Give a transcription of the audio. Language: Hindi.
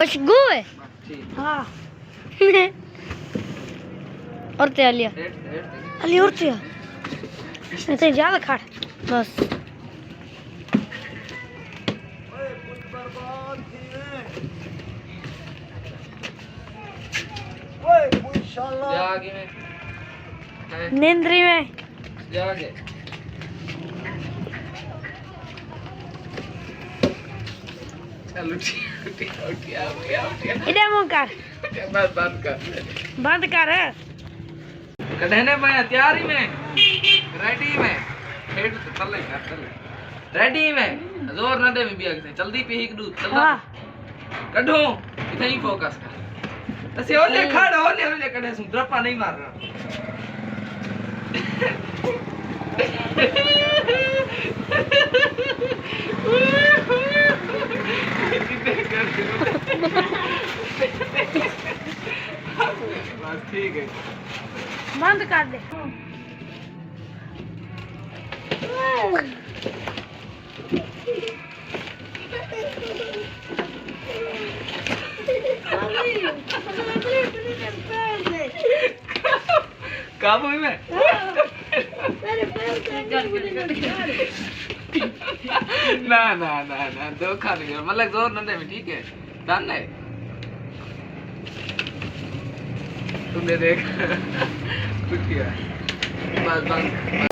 खुशबू है हाँ और ते लिया अली और ते इतने ज्यादा खाट बस नींद्री में जागे चलो उठिया इधर मुंह कर बस बंद कर कढ़ने में तैयारी में रेडी में हेड चल रेडी में जोर न दे बिया के जल्दी पे एक दूध चल कढो इथे ही फोकस कर तसे ओले खड़ ओले कढ़े सु ड्रपा नहीं मार रहा बस ठीक है बंद कर दे काबू में ना ना ना ना धोखा नहीं मतलब जोर न दे ठीक है डन है तुमने देख कुछ किया बस